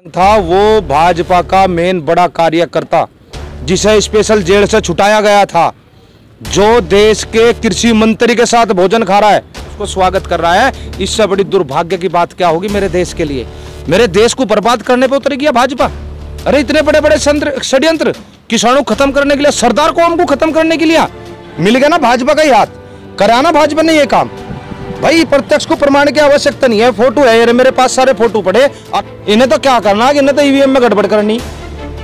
था वो भाजपा का मेन बड़ा कार्यकर्ता जिसे स्पेशल जेल से छुटाया गया था, जो देश के कृषि मंत्री के साथ भोजन खा रहा है, उसको स्वागत कर रहा है। इससे बड़ी दुर्भाग्य की बात क्या होगी मेरे देश के लिए। मेरे देश को बर्बाद करने पे उतरेगी भाजपा। अरे इतने बड़े बड़े षड्यंत्र किसानों को खत्म करने के लिए, सरदार को हमको खत्म करने के लिए मिल गया ना भाजपा का ही हाथ। कराना भाजपा ने ये काम। भाई प्रत्यक्ष को प्रमाण की आवश्यकता नहीं है, फोटो है यार मेरे पास, सारे फोटो पड़े। इन्हें तो क्या करना है, इन्हें तो ईवीएम में गड़बड़ करनी।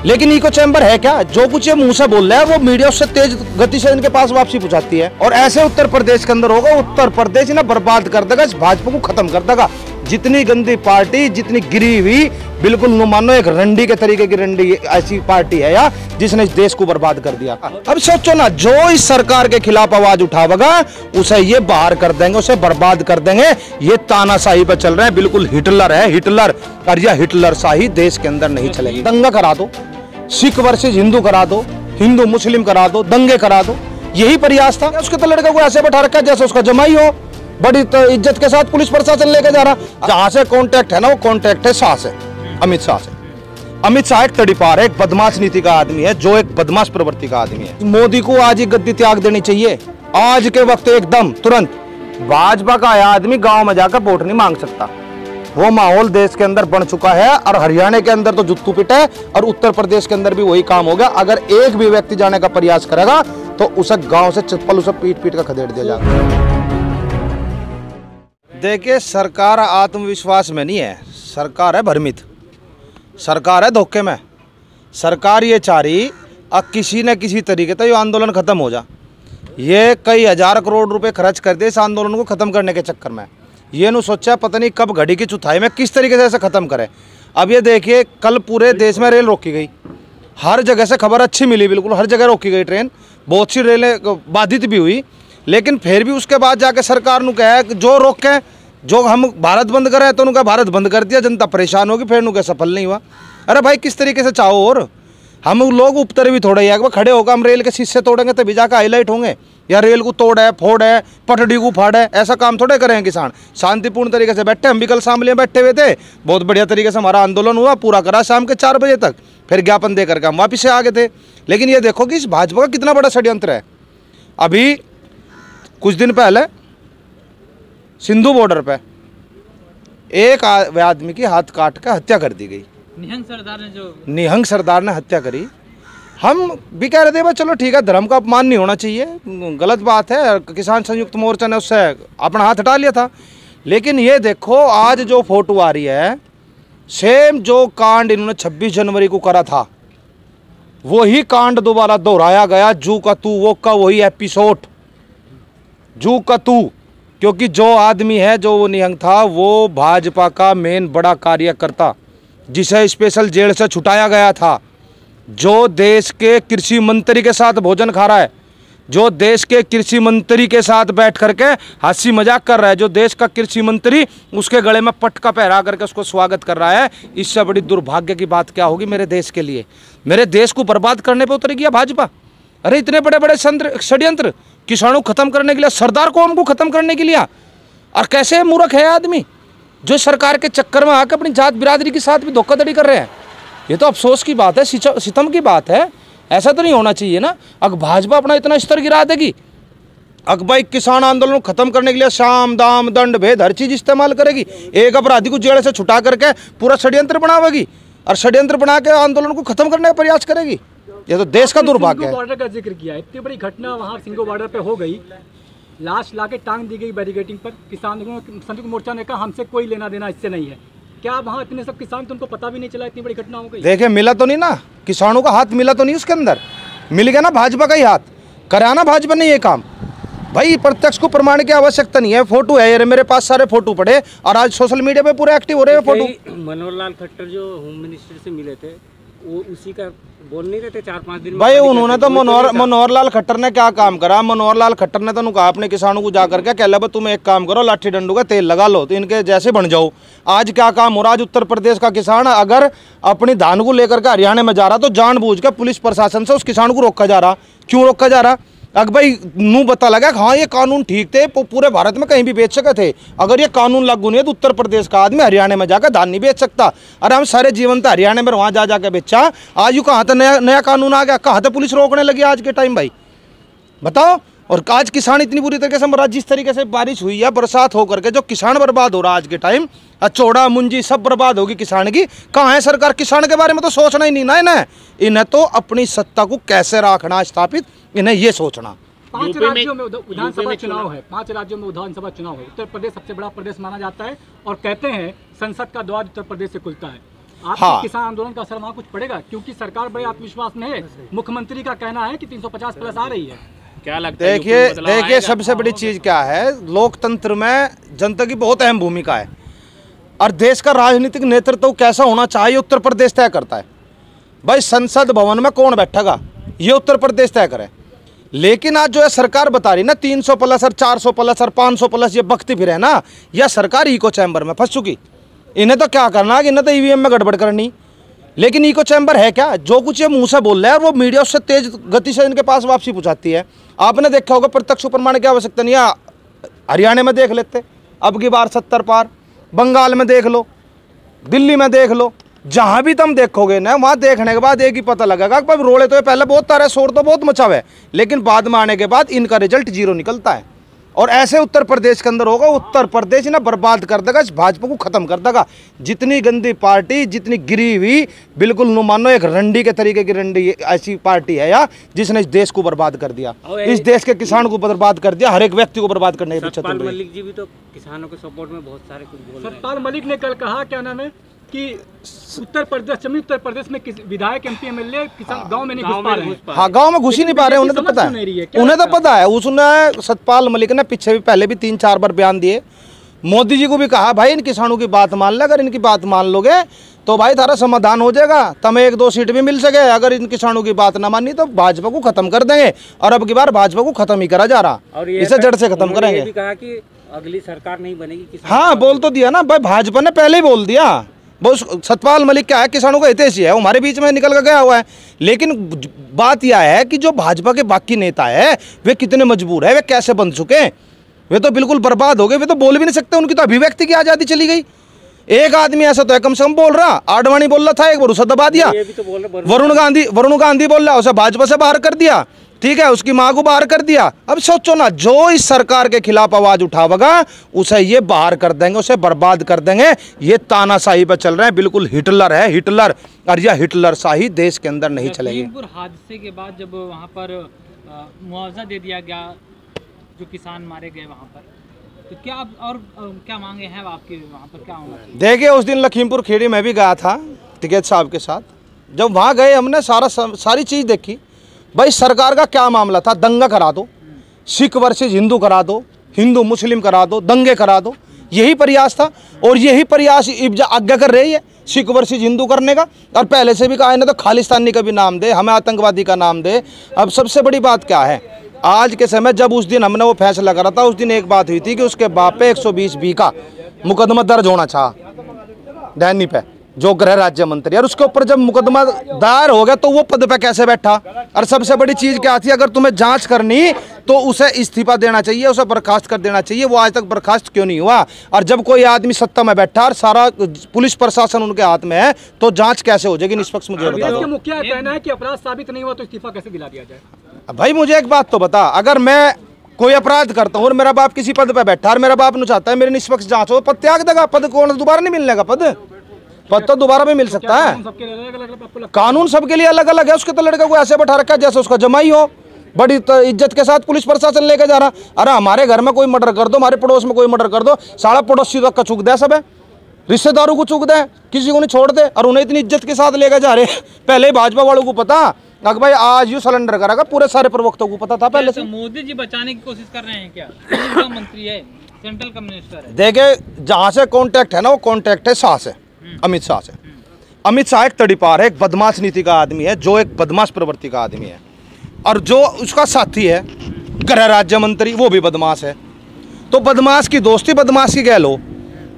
लेकिन इको चैम्बर है क्या? जो कुछ ये मुंह से बोल रहा है वो मीडिया उससे तेज गति से इनके पास वापसी पहुंचाती है। और ऐसे उत्तर प्रदेश के अंदर होगा, उत्तर प्रदेश ना बर्बाद कर देगा, इस भाजपा को खत्म कर देगा। जितनी गंदी पार्टी, जितनी गिरी हुई, बिल्कुल मानो एक रंडी के तरीके की रंडी ऐसी पार्टी है या जिसने इस देश को बर्बाद कर दिया। अब सोचो ना, जो इस सरकार के खिलाफ आवाज उठावेगा उसे ये बाहर कर देंगे, उसे बर्बाद कर देंगे। ये तानाशाही पे चल रहे हैं, बिल्कुल हिटलर है, हिटलर। और यह हिटलर शाही देश के अंदर नहीं चलेगी। दंगा करा दो, सिख वर्सेस हिंदू करा दो, हिंदू मुस्लिम करा दो, दंगे करा दो, यही प्रयास था। उसके तो लड़के को ऐसे बैठा रखा है जैसे उसका जमाई हो, बड़ी इज्जत के साथ पुलिस प्रशासन लेके जा रहा। जहां से कॉन्टेक्ट है ना, वो कॉन्टेक्ट है शाह से, अमित शाह से। अमित शाह एक तड़ीपार है, एक बदमाश नीति का आदमी है, जो एक बदमाश प्रवृत्ति का आदमी है। मोदी को आज ही गद्दी त्याग देनी चाहिए, आज के वक्त एकदम तुरंत। भाजपा का आदमी गांव में जाकर वोट नहीं मांग सकता। वो माहौल देश के अंदर बन चुका है। और हरियाणा के अंदर तो जुत्तू पिट है, और उत्तर प्रदेश के अंदर भी वही काम हो गया। अगर एक भी व्यक्ति जाने का प्रयास करेगा तो उसे गांव से चप्पल उसे पीट पीट कर खदेड़ दिया जाएगा। देखिए, सरकार आत्मविश्वास में नहीं है, सरकार है भ्रमित, सरकार है धोखे में। सरकार ये चाह रही अब किसी न किसी तरीके से ये आंदोलन खत्म हो जा। ये कई हजार करोड़ रुपए खर्च कर दिए इस आंदोलन को खत्म करने के चक्कर में। ये नहीं सोचा पता नहीं कब घड़ी की चौथाई में किस तरीके से ऐसे खत्म करे। अब ये देखिए, कल पूरे देश में रेल रोकी गई, हर जगह से खबर अच्छी मिली, बिल्कुल हर जगह रोकी गई ट्रेन, बहुत सी रेलें बाधित भी हुई। लेकिन फिर भी उसके बाद जाके सरकार ने कहा कि जो रोके, जो हम भारत बंद करें, तो उनका भारत बंद कर दिया, जनता परेशान होगी, फिर उनका सफल नहीं हुआ। अरे भाई किस तरीके से चाहो, और हम लोग उपतर भी थोड़े ही खड़े होकर हम रेल के शीशे तोड़ेंगे तभी जाकर हाईलाइट होंगे, या रेल को तोड़ है, फोड़ है, पटड़ी को फाड़ है, ऐसा काम थोड़े करें किसान। शांतिपूर्ण तरीके से बैठे, हम भी कल शामली में बैठे हुए थे, बहुत बढ़िया तरीके से हमारा आंदोलन हुआ, पूरा करा शाम के 4 बजे तक, फिर ज्ञापन दे करके हम वापिस से आ गए थे। लेकिन ये देखो कि इस भाजपा का कितना बड़ा षड्यंत्र है। अभी कुछ दिन पहले सिंधु बॉर्डर पर एक आदमी की हाथ काट कर हत्या कर दी गई। निहंग सरदार ने हत्या करी। हम भी कह रहे थे भाई चलो ठीक है, धर्म का अपमान नहीं होना चाहिए, गलत बात है। किसान संयुक्त मोर्चा ने उससे अपना हाथ हटा लिया था। लेकिन ये देखो आज जो फोटो आ रही है, सेम जो कांड इन्होंने 26 जनवरी को करा था, वही कांड दोबारा दोहराया गया। जू का तू वो का वही एपिसोड, जू का तू। क्योंकि जो आदमी है, जो वो निहंग था, वो भाजपा का मेन बड़ा कार्यकर्ता जिसे स्पेशल जेल से छुटाया गया था, जो देश के कृषि मंत्री के साथ भोजन खा रहा है, जो देश के कृषि मंत्री के साथ बैठ करके हंसी मजाक कर रहा है, जो देश का कृषि मंत्री उसके गले में पटका पहरा करके उसको स्वागत कर रहा है। इससे बड़ी दुर्भाग्य की बात क्या होगी मेरे देश के लिए। मेरे देश को बर्बाद करने पर उतरेगी भाजपा। अरे इतने बड़े बड़े षड्यंत्र किसानों को खत्म करने के लिए, सरदार को हमको खत्म करने के लिए। और कैसे मूर्ख है आदमी जो सरकार के चक्कर में आकर अपनी जात बिरादरी के साथ भी धोखाधड़ी कर रहे हैं। ये तो अफसोस की बात है, सितम की बात है। ऐसा तो नहीं होना चाहिए ना। अगर भाजपा अपना इतना स्तर गिरा देगी, अगर भाई किसान आंदोलन को खत्म करने के लिए साम दाम दंड भेद हर चीज इस्तेमाल करेगी, एक अपराधी को जेल से छुटा करके पूरा षड्यंत्र बनावेगी और षड्यंत्र बना के आंदोलन को खत्म करने का प्रयास करेगी, ये तो देश का दुर्भाग्य है। बॉर्डर का जिक्र किया, इतनी बड़ी घटना वहाँ सिंघू बॉर्डर पे हो गई, लाश लाके टांग दी गई बैरिकेडिंग पर। किसानों संयुक्त मोर्चा ने कहा हमसे कोई लेना देना इससे नहीं है। क्या वहाँ इतने सब किसान तो उनको पता भी नहीं चला इतनी बड़ी घटना हो गई? देखिए, मिला तो नहीं ना, किसानों का हाथ मिला तो नहीं उसके अंदर, मिल गया ना भाजपा का ही हाथ। कराना भाजपा ने ये काम। भाई प्रत्यक्ष को प्रमाण की आवश्यकता नहीं है, फोटो है यार मेरे पास, सारे फोटो पड़े। और आज सोशल मीडिया पे पूरे एक्टिव हो रहे हैं फोटो। मनोहर लाल खट्टर जो होम मिनिस्टर से मिले थे, वो उसी का बोल नहीं रहे थे 4-5 दिन भाई उन्होंने तो मनोहर लाल खट्टर ने क्या काम करा? मनोहर लाल खट्टर ने तो कहा अपने किसानों को जाकर के कह लो तुम एक काम करो, लाठी डंडू का तेल लगा लो तो इनके जैसे बन जाओ। आज क्या काम हो रहा? आज उत्तर प्रदेश का किसान अगर अपनी धान को लेकर के हरियाणा में जा रहा तो जानबूझ के पुलिस प्रशासन से उस किसान को रोका जा रहा। क्यों रोका जा रहा? अगर भाई नू पता लगा कि हाँ ये कानून ठीक थे, पूरे भारत में कहीं भी बेच सके थे। अगर ये कानून लागू नहीं है तो उत्तर प्रदेश का आदमी हरियाणा में जाकर धान नहीं बेच सकता। अरे हम सारे जीवन तो हरियाणा में वहाँ जा जाकर बेचा, आज यू कहाँ तो नया कानून आ गया, कहाँ तो पुलिस रोकने लगी आज के टाइम भाई बताओ। और आज किसान इतनी बुरी तरीके से मरा, जिस तरीके से बारिश हुई है, बरसात होकर के जो किसान बर्बाद हो रहा है आज के टाइम, चौड़ा मुंजी सब बर्बाद होगी किसान की। कहाँ है सरकार? किसान के बारे में तो सोचना ही नहीं ना इन्हें। इन्हें तो अपनी सत्ता को कैसे रखना स्थापित, इन्हें ये सोचना। 5 राज्यों में विधानसभा चुनाव है, 5 राज्यों में विधानसभा चुनाव है। उत्तर प्रदेश सबसे बड़ा प्रदेश माना जाता है और कहते हैं संसद का द्वार उत्तर प्रदेश से खुलता है। आपके हाँ। किसान आंदोलन का असर वहाँ कुछ पड़ेगा? क्योंकि सरकार बड़े आत्मविश्वास में है, मुख्यमंत्री का कहना है कि 350 प्लस आ रही है। क्या लगता है? देखिए सबसे बड़ी चीज क्या है, लोकतंत्र में जनता की बहुत अहम भूमिका है और देश का राजनीतिक नेतृत्व कैसा होना चाहिए उत्तर प्रदेश तय करता है। भाई संसद भवन में कौन बैठेगा ये उत्तर प्रदेश तय करे। लेकिन आज जो है सरकार बता रही ना 300 प्लस और 400 प्लस और 500 प्लस, ये बकती फिर है ना, यह सरकार इको चैम्बर में फंस चुकी। इन्हें तो क्या करना है कि इन्हें तो ईवीएम में गड़बड़ करनी। लेकिन इको चैम्बर है क्या? जो कुछ ये मुंह से बोल रहे हैं वो मीडिया उससे तेज गति से इनके पास वापसी पहुंचाती है। आपने देखा होगा प्रत्यक्ष प्रमाण की आवश्यकता नहीं है। हरियाणा में देख लेते, अब की बार 70 पार, बंगाल में देख लो, दिल्ली में देख लो, जहां भी तुम देखोगे ना वहां देखने के बाद एक ही पता लगेगा कि भाई रोले तो पहले बहुत तारे शोर तो बहुत मचावे, लेकिन बाद में आने के बाद इनका रिजल्ट 0 निकलता है। और ऐसे उत्तर प्रदेश के अंदर होगा, उत्तर प्रदेश ना बर्बाद कर देगा, इस भाजपा को खत्म कर देगा। जितनी गंदी पार्टी, जितनी गिरी हुई, बिल्कुल नो मानो एक रंडी के तरीके की रंडी ऐसी पार्टी है या जिसने इस देश को बर्बाद कर दिया, इस देश के किसान को बर्बाद कर दिया, हर एक व्यक्ति को बर्बाद करने के पीछे। सतपाल मलिक जी भी तो किसानों के सपोर्ट में बहुत सारे कुछ बोल रहे हैं। सतपाल मलिक ने कल कहा, क्या नाम है, कि उत्तर प्रदेश में विधायक MP MLA किसान गांव में नहीं घुस पा रहे हैं। हाँ, गांव में घुस ही नहीं पा रहे, उन्हें तो पता है, उन्हें तो पता है। उसने सतपाल मलिक ने पीछे भी पहले भी 3-4 बार बयान दिए, मोदी जी को भी कहा भाई इन किसानों की बात मान ले, अगर इनकी बात मान लोगे तो भाई थारा समाधान हो जाएगा, तुम्हें 1-2 सीट भी मिल सके। अगर इन किसानों की बात ना मानी तो भाजपा को खत्म कर देंगे, और अब की बार भाजपा को खत्म ही करा जा रहा, और इसे जड़ से खत्म करेंगे। ये भी कहा कि अगली सरकार नहीं बनेगी। हाँ, बोल तो दिया ना भाई, भाजपा ने पहले ही बोल दिया। वो सतपाल मलिक क्या है, किसानों का हितैषी है, हमारे बीच में निकल कर गया हुआ है। लेकिन बात यह है कि जो भाजपा के बाकी नेता है वे कितने मजबूर है, वे कैसे बन चुके हैं, वे तो बिल्कुल बर्बाद हो गए, वे तो बोल भी नहीं सकते, उनकी तो अभिव्यक्ति की आज़ादी चली गई। एक आदमी ऐसा तो है कम से कम बोल रहा, आडवाणी बोल रहा था, एक बार उसे दबा दिया। वरुण गांधी बोल रहा, उसे भाजपा से बाहर कर दिया, ठीक है, उसकी मां को बाहर कर दिया। अब सोचो ना, जो इस सरकार के खिलाफ आवाज उठावेगा उसे ये बाहर कर देंगे, उसे बर्बाद कर देंगे। ये तानाशाही पे चल रहे हैं, बिल्कुल हिटलर है, हिटलर। और यह हिटलर शाही देश के अंदर नहीं चलेगी। लखीमपुर हादसे के बाद जब वहाँ पर मुआवजा दे दिया गया, जो किसान मारे गए वहाँ पर, तो क्या और क्या मांगे हैं आपकी वहाँ पर, क्या होना चाहिए? देखिए उस दिन लखीमपुर खीरी में भी गया था टिकैत साहब के साथ। जब वहाँ गए हमने सारी चीज़ देखी। भाई सरकार का क्या मामला था, दंगा करा दो, सिख वर्सेस हिंदू करा दो, हिंदू मुस्लिम करा दो, दंगे करा दो, यही प्रयास था। और यही प्रयास आज्ञा कर रही है सिख वर्सेस हिंदू करने का। और पहले से भी कहा इन्हें तो खालिस्तानी का भी नाम दे, हमें आतंकवादी का नाम दे। अब सबसे बड़ी बात क्या है, आज के समय जब उस दिन हमने वो फैसला करा था, उस दिन एक बात हुई थी कि उसके बाप पे 120B का मुकदमा दर्ज होना चाहा, डैनी पे, जो गृह राज्य मंत्री। और उसके ऊपर जब मुकदमा दायर हो गया तो वो पद पे कैसे बैठा। और सबसे बड़ी चीज क्या थी, अगर तुम्हें जांच करनी तो उसे इस्तीफा देना चाहिए, उसे बर्खास्त कर देना चाहिए। वो आज तक बर्खास्त क्यों नहीं हुआ? और जब कोई आदमी सत्ता में बैठा और सारा पुलिस प्रशासन उनके हाथ में है तो जांच कैसे हो जाएगी निष्पक्ष? मुझे बता दो। मुखिया कहना है कि अपराध साबित नहीं हुआ तो इस्तीफा कैसे दिला दिया जाए? भाई मुझे एक बात तो बता, अगर मैं कोई अपराध करता हूँ और मेरा बाप किसी पद पे बैठा और मेरा बाप न चाहता है मेरी निष्पक्ष जांच हो, पद त्याग देगा। पद कौन दोबारा नहीं मिलने का? पद तो दोबारा भी मिल सकता है। कानून सबके लिए अलग अलग है। उसके तो लड़के को ऐसे बैठा रखा है जैसे उसका जमाई हो, बड़ी इज्जत के साथ पुलिस प्रशासन लेके जा रहा। अरे हमारे घर में कोई मर्डर कर दो, हमारे पड़ोस में कोई मर्डर कर दो, सारा पड़ोसी तक का चूक दे, सब है, रिश्तेदारों को चूक दे, किसी को नहीं छोड़ दे, और उन्हें इतनी इज्जत के साथ लेके जा रहे। पहले ही भाजपा वालों को पता अगर भाई आज यू सिलेंडर करेगा, पूरे सारे प्रवक्ताओं को पता था पहले से। मोदी जी बचाने की कोशिश कर रहे हैं क्या? उनका मंत्री है, सेंट्रल का मिनिस्टर है। देखे जहाँ से कॉन्टैक्ट है ना, वो कॉन्टैक्ट है शाह से, अमित शाह से। अमित शाह एक तड़ीपार है, एक बदमाश नीति का आदमी है, जो एक बदमाश प्रवृत्ति का आदमी है। और जो उसका साथी है गृह राज्य मंत्री, वो भी बदमाश है। तो बदमाश की दोस्ती बदमाश की कह लो।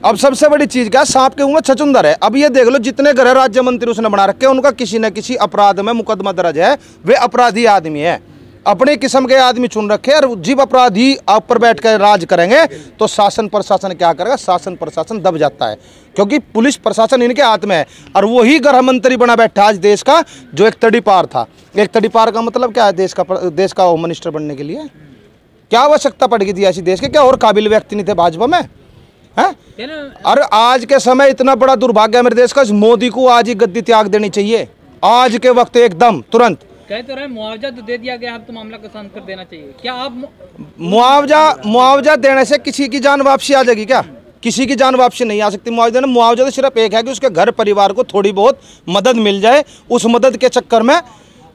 अब सबसे बड़ी चीज क्या, सांप के मुंह में छचुंदर है। अब ये देख लो, जितने गृह राज्य मंत्री उसने बना रखे हैं उनका किसी न किसी अपराध में मुकदमा दर्ज है, वे अपराधी आदमी है। अपने किस्म के आदमी चुन रखे और जीव अपराधी ऊपर बैठ कर राज करेंगे तो शासन प्रशासन क्या करेगा? शासन प्रशासन दब जाता है, क्योंकि पुलिस प्रशासन इनके हाथ में है। और वही गृह मंत्री बना बैठा आज देश का, जो एक तड़ीपार था। एक तड़ीपार का मतलब क्या है? देश का होम मिनिस्टर बनने के लिए क्या आवश्यकता पड़ गई थी ऐसी? देश के क्या और काबिल व्यक्ति नहीं थे भाजपा में? हैं? और आज के समय इतना बड़ा दुर्भाग्य है मेरे देश का, मोदी को आज ही गद्दी त्याग देनी चाहिए, आज के वक्त एकदम तुरंत। कह तो रहे मुआवजा तो दे दिया गया, अब तो मामला को शांत कर देना चाहिए। क्या आप मुआवजा देने से किसी की जान वापसी आ जाएगी क्या? किसी की जान वापसी नहीं आ सकती मुआवजा तो सिर्फ एक है कि उसके घर परिवार को थोड़ी बहुत मदद मिल जाए, उस मदद के चक्कर में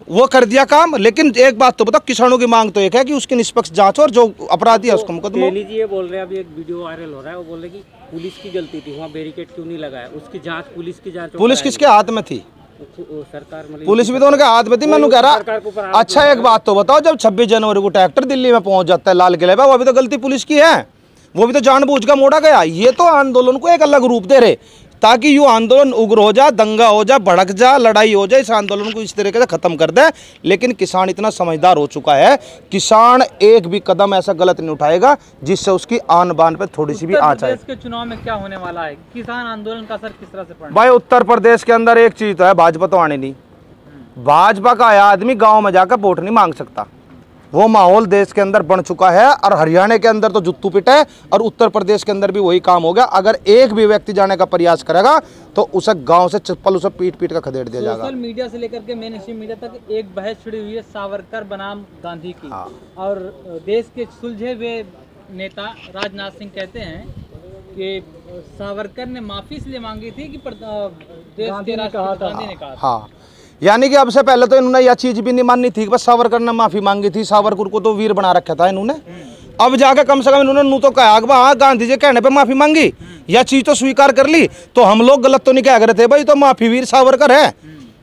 वो कर दिया काम। लेकिन एक बात तो बताओ, किसानों की मांग तो एक है कि उसकी निष्पक्ष जांच और जो अपराधी है उसको मुकदमा। तेली जी ये बोल रहे हैं, अभी एक वीडियो वायरल हो रहा है, वो बोल रहे कि पुलिस की गलती थी, वहाँ बैरिकेड क्यों नहीं लगाया? उसकी जांच पुलिस की जांच। पुलिस किसके हाथ में थी? सरकार, पुलिस भी तो उनके हाथ में थी। मैं कह रहा अच्छा एक बात तो बताओ, जब 26 जनवरी को ट्रैक्टर दिल्ली में पहुंच जाता है लाल किले पे, वो भी तो गलती पुलिस की है, वो भी तो जानबूझ कर मोड़ा गया। ये तो आंदोलन को एक अलग रूप दे रहे ताकि यूँ आंदोलन उग्र हो जा, दंगा हो जा, भड़क जा, लड़ाई हो जाए, इस आंदोलन को इस तरीके से खत्म कर दे। लेकिन किसान इतना समझदार हो चुका है, किसान एक भी कदम ऐसा गलत नहीं उठाएगा जिससे उसकी आन बान पे थोड़ी सी भी आँच आए। के चुनाव में क्या होने वाला है? किसान आंदोलन का असर किस तरह से पड़ेगा? भाई उत्तर प्रदेश के अंदर एक चीज तो है, भाजपा तो आने नहीं। भाजपा का आदमी गांव में जाकर वोट नहीं मांग सकता, वो माहौल देश के अंदर बन चुका है। और हरियाणा के अंदर तो जुत्तू पिट है, और उत्तर प्रदेश के अंदर भी वही काम हो गया। अगर एक भी व्यक्ति जाने का प्रयास करेगा तो उसे गांव से चप्पल उसे पीट पीट कर खदेड़ दिया जाएगा। सोशल मीडिया से लेकर के मेन स्ट्रीम मीडिया तक एक बहस छिड़ी हुई है सावरकर बनाम गांधी की। और देश के सुलझे हुए नेता राजनाथ सिंह कहते हैं कि सावरकर ने माफी इसलिए मांगी थी कि देश के राष्ट्रपति गांधी ने कहा। हाँ, यानी कि अब से पहले तो इन्होंने यह चीज भी नहीं माननी थी, बस सावरकर ने माफी मांगी थी, सावरकर को तो वीर बना रखा था इन्होंने। अब जाके कम से कम इन्होंने नू तो कहा हाँ गांधी जी कहने पे माफी मांगी, यह चीज तो स्वीकार कर ली, तो हम लोग गलत तो नहीं कह रहे थे भाई, तो माफी वीर सावरकर है,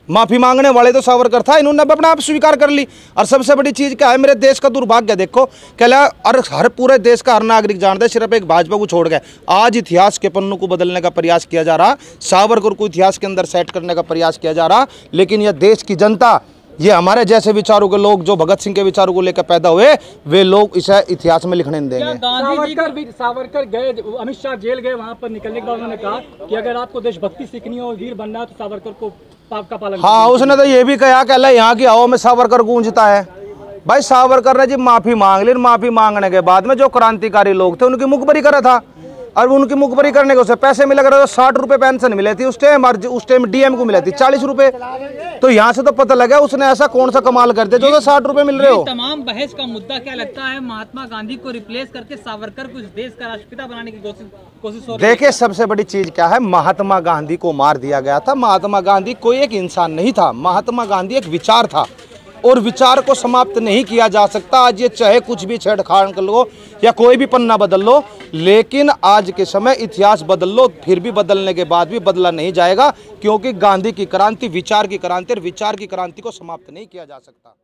माफी मांगने वाले तो सावरकर था। इन्होंने अपना आप स्वीकार कर ली। और सबसे बड़ी चीज क्या है, मेरे देश का दुर्भाग्य देखो, क्या और हर पूरे देश का हर नागरिक जानता है, सिर्फ एक भाजपा को छोड़ गए। आज इतिहास के पन्नों को बदलने का प्रयास किया जा रहा, सावरकर को इतिहास के अंदर सेट करने का प्रयास किया जा रहा, लेकिन यह देश की जनता, ये हमारे जैसे विचारों के लोग जो भगत सिंह के विचारों को लेकर पैदा हुए, वे लोग इसे इतिहास में लिखने नहीं देंगे। सावरकर गए, अमित शाह जेल गए, वहां पर निकलने के बाद उन्होंने कहा कि अगर आपको देशभक्ति सीखनी हो, वीर बनना है, तो सावरकर को का पालन। हाँ, उसने तो ये भी कहा कि यहाँ की हवा में सावरकर गूंजता है। भाई सावरकर ने जी माफी मांग ली, माफी मांगने के बाद में जो क्रांतिकारी लोग थे उनकी मुखबरी करा था, और उनकी मुखबरी करने के उसे पैसे मिले कर 60 रुपए पेंशन मिले थी उस टाइम, और उस टाइम डीएम को मिले थी 40 रुपए। तो यहाँ से तो पता लगा उसने ऐसा कौन सा कमाल कर दिया जो 60 रुपए मिल रहे हो। तमाम बहस का मुद्दा क्या लगता है, महात्मा गांधी को रिप्लेस करके सावरकर को इस देश का राष्ट्रपिता बनाने की कोशिश हो रही है? देखिए सबसे बड़ी चीज क्या है, महात्मा गांधी को मार दिया गया था। महात्मा गांधी कोई एक इंसान नहीं था, महात्मा गांधी एक विचार था, और विचार को समाप्त नहीं किया जा सकता। आज ये चाहे कुछ भी छेड़छाड़ कर लो या कोई भी पन्ना बदल लो, लेकिन आज के समय इतिहास बदल लो, फिर भी बदलने के बाद भी बदला नहीं जाएगा, क्योंकि गांधी की क्रांति विचार की क्रांति, और विचार की क्रांति को समाप्त नहीं किया जा सकता।